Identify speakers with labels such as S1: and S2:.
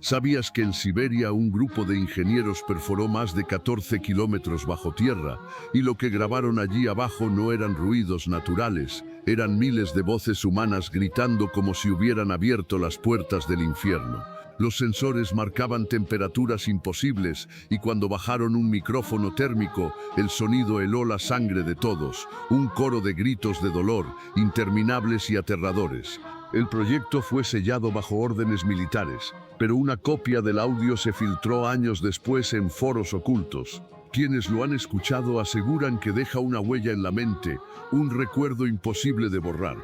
S1: ¿Sabías que en Siberia un grupo de ingenieros perforó más de 14 kilómetros bajo tierra y lo que grabaron allí abajo no eran ruidos naturales, eran miles de voces humanas gritando como si hubieran abierto las puertas del infierno? Los sensores marcaban temperaturas imposibles y cuando bajaron un micrófono térmico, el sonido heló la sangre de todos, un coro de gritos de dolor, interminables y aterradores. El proyecto fue sellado bajo órdenes militares, pero una copia del audio se filtró años después en foros ocultos. Quienes lo han escuchado aseguran que deja una huella en la mente, un recuerdo imposible de borrar.